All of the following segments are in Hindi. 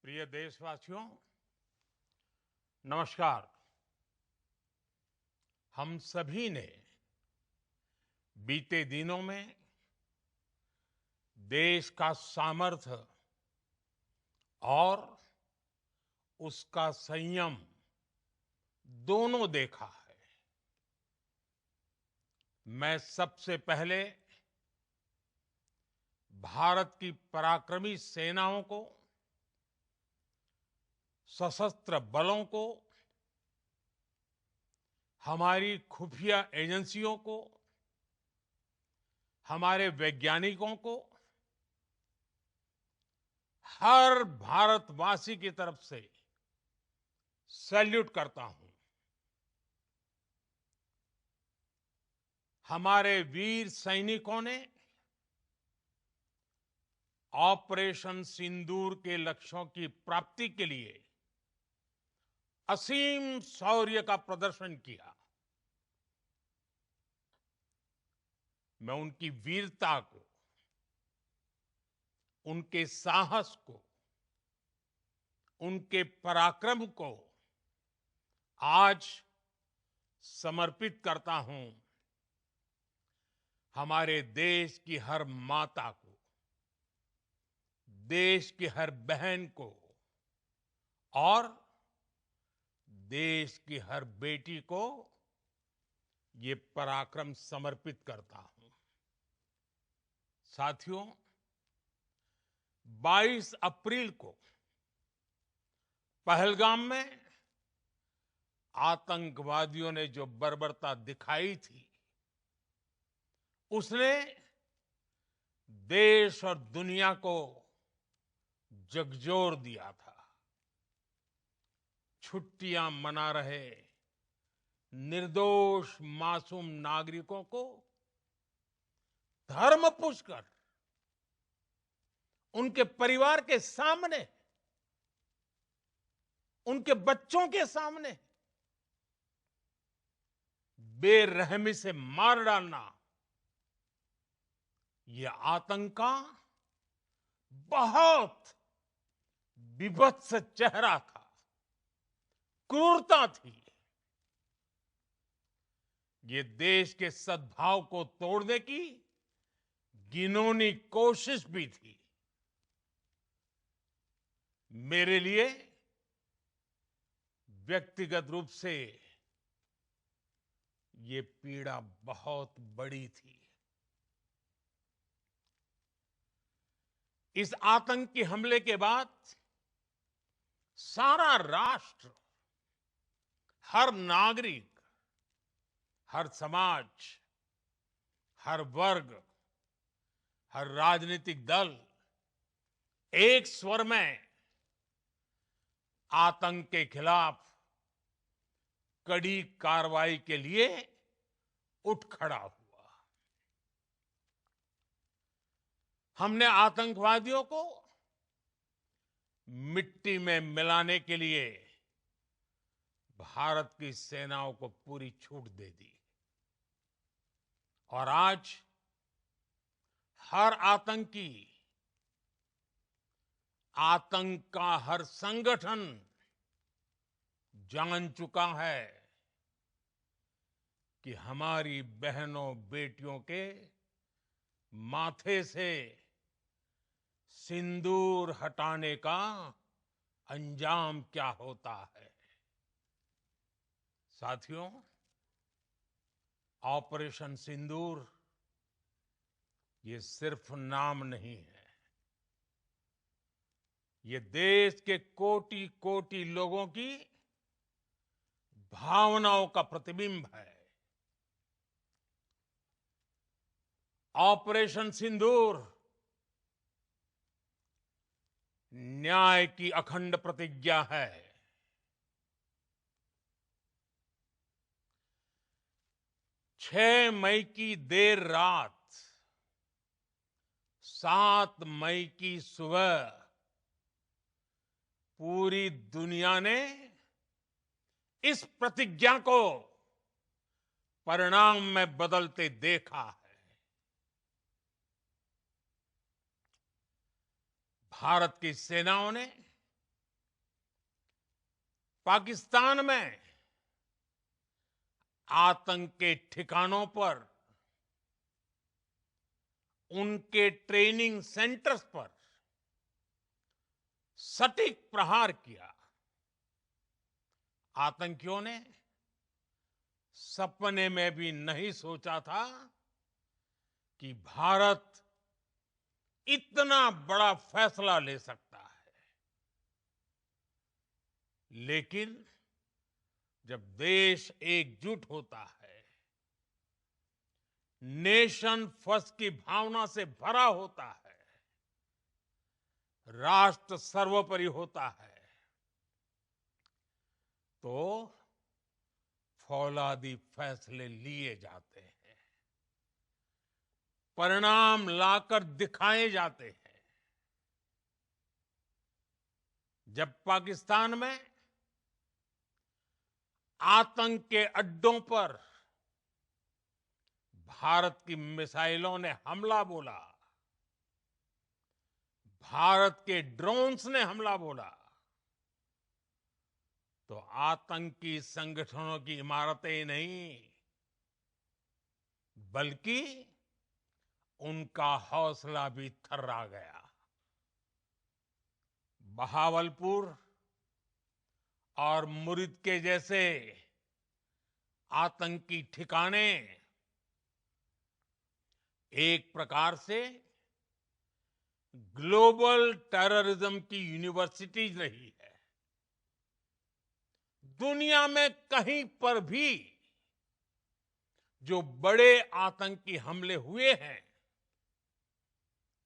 प्रिय देशवासियों, नमस्कार। हम सभी ने बीते दिनों में देश का सामर्थ्य और उसका संयम दोनों देखा है। मैं सबसे पहले भारत की पराक्रमी सेनाओं को, सशस्त्र बलों को, हमारी खुफिया एजेंसियों को, हमारे वैज्ञानिकों को, हर भारतवासी की तरफ से सैल्यूट करता हूं। हमारे वीर सैनिकों ने ऑपरेशन सिंदूर के लक्ष्यों की प्राप्ति के लिए असीम शौर्य का प्रदर्शन किया। मैं उनकी वीरता को, उनके साहस को, उनके पराक्रम को आज समर्पित करता हूं हमारे देश की हर माता को, देश की हर बहन को और देश की हर बेटी को ये पराक्रम समर्पित करता हूं। साथियों, 22 अप्रैल को पहलगाम में आतंकवादियों ने जो बर्बरता दिखाई थी, उसने देश और दुनिया को झकझोर दिया था। छुट्टियां मना रहे निर्दोष मासूम नागरिकों को धर्म पूछकर उनके परिवार के सामने, उनके बच्चों के सामने बेरहमी से मार डालना, यह आतंक का बहुत विभत्स चेहरा था, क्रूरता थी। ये देश के सद्भाव को तोड़ने की घिनौनी कोशिश भी थी। मेरे लिए व्यक्तिगत रूप से ये पीड़ा बहुत बड़ी थी। इस आतंकी हमले के बाद सारा राष्ट्र, हर नागरिक, हर समाज, हर वर्ग, हर राजनीतिक दल एक स्वर में आतंक के खिलाफ कड़ी कार्रवाई के लिए उठ खड़ा हुआ। हमने आतंकवादियों को मिट्टी में मिलाने के लिए भारत की सेनाओं को पूरी छूट दे दी और आज हर आतंकी, आतंक का हर संगठन जान चुका है कि हमारी बहनों बेटियों के माथे से सिंदूर हटाने का अंजाम क्या होता है। साथियों, ऑपरेशन सिंदूर ये सिर्फ नाम नहीं है, ये देश के कोटि कोटि लोगों की भावनाओं का प्रतिबिंब है। ऑपरेशन सिंदूर न्याय की अखंड प्रतिज्ञा है। 6 मई की देर रात, 7 मई की सुबह पूरी दुनिया ने इस प्रतिज्ञा को परिणाम में बदलते देखा है। भारत की सेनाओं ने पाकिस्तान में आतंक के ठिकानों पर, उनके ट्रेनिंग सेंटर्स पर सटीक प्रहार किया। आतंकियों ने सपने में भी नहीं सोचा था कि भारत इतना बड़ा फैसला ले सकता है। लेकिन जब देश एकजुट होता है, नेशन फर्स्ट की भावना से भरा होता है, राष्ट्र सर्वोपरि होता है, तो फौलादी फैसले लिए जाते हैं, परिणाम लाकर दिखाए जाते हैं। जब पाकिस्तान में आतंक के अड्डों पर भारत की मिसाइलों ने हमला बोला, भारत के ड्रोन्स ने हमला बोला, तो आतंकी संगठनों की इमारतें नहीं, बल्कि उनका हौसला भी थर्रा गया। बहावलपुर और मुरिद के जैसे आतंकी ठिकाने एक प्रकार से ग्लोबल टेररिज्म की यूनिवर्सिटीज रही है। दुनिया में कहीं पर भी जो बड़े आतंकी हमले हुए हैं,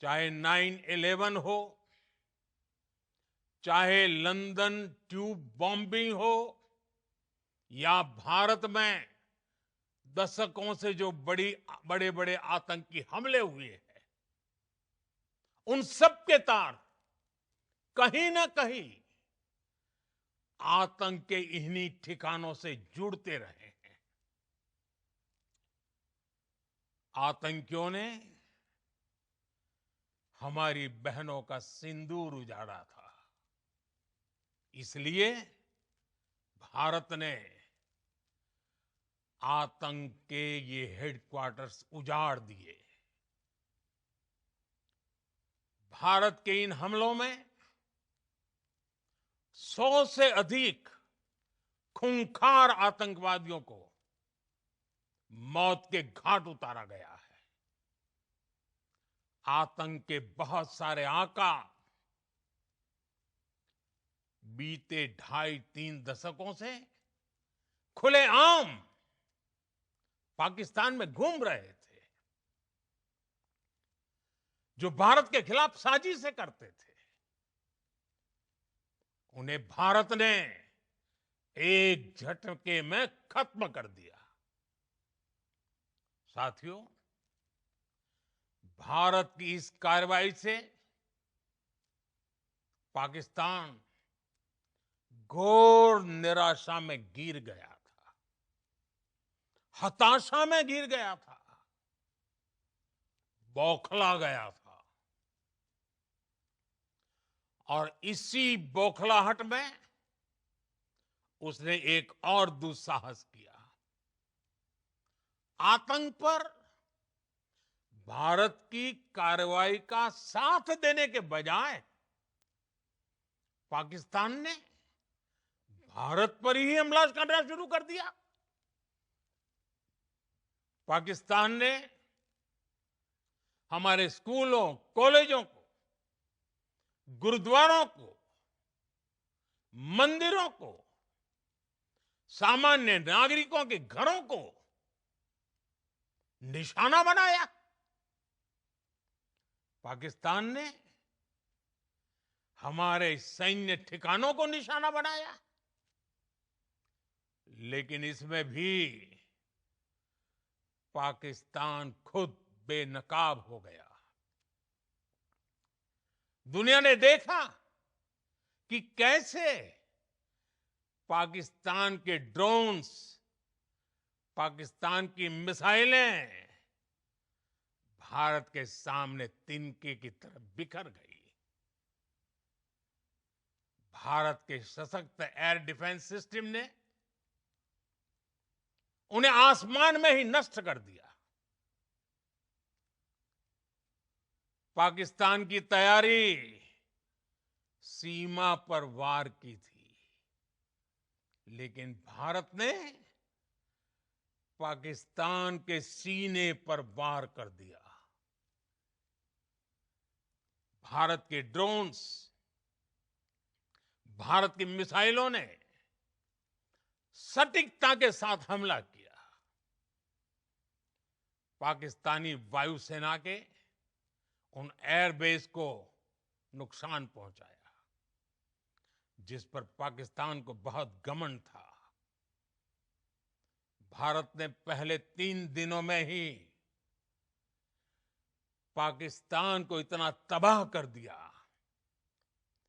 चाहे 9/11 हो, चाहे लंदन ट्यूब बॉम्बिंग हो, या भारत में दशकों से जो बड़े बड़े आतंकी हमले हुए हैं, उन सब के तार कहीं ना कहीं आतंक के इन्हीं ठिकानों से जुड़ते रहे हैं। आतंकियों ने हमारी बहनों का सिंदूर उजाड़ा था, इसलिए भारत ने आतंक के ये हेडक्वार्टर्स उजाड़ दिए। भारत के इन हमलों में 100 से अधिक खूंखार आतंकवादियों को मौत के घाट उतारा गया है। आतंक के बहुत सारे आका बीते 2.5-3 दशकों से खुलेआम पाकिस्तान में घूम रहे थे, जो भारत के खिलाफ साजिशें करते थे। उन्हें भारत ने एक झटके में खत्म कर दिया। साथियों, भारत की इस कार्रवाई से पाकिस्तान घोर निराशा में गिर गया था, हताशा में गिर गया था, बौखला गया था। और इसी बौखलाहट में उसने एक और दुस्साहस किया। आतंक पर भारत की कार्रवाई का साथ देने के बजाय पाकिस्तान ने भारत पर ही हमला करना शुरू कर दिया। पाकिस्तान ने हमारे स्कूलों, कॉलेजों को, गुरुद्वारों को, मंदिरों को, सामान्य नागरिकों के घरों को निशाना बनाया। पाकिस्तान ने हमारे सैन्य ठिकानों को निशाना बनाया। लेकिन इसमें भी पाकिस्तान खुद बेनकाब हो गया। दुनिया ने देखा कि कैसे पाकिस्तान के ड्रोन्स, पाकिस्तान की मिसाइलें भारत के सामने तिनके की तरह बिखर गई। भारत के सशक्त एयर डिफेंस सिस्टम ने उन्हें आसमान में ही नष्ट कर दिया। पाकिस्तान की तैयारी सीमा पर वार की थी, लेकिन भारत ने पाकिस्तान के सीने पर वार कर दिया। भारत के ड्रोन्स, भारत की मिसाइलों ने सटीकता के साथ हमला किया। पाकिस्तानी वायुसेना के उन एयरबेस को नुकसान पहुंचाया, जिस पर पाकिस्तान को बहुत घमंड था। भारत ने पहले 3 दिनों में ही पाकिस्तान को इतना तबाह कर दिया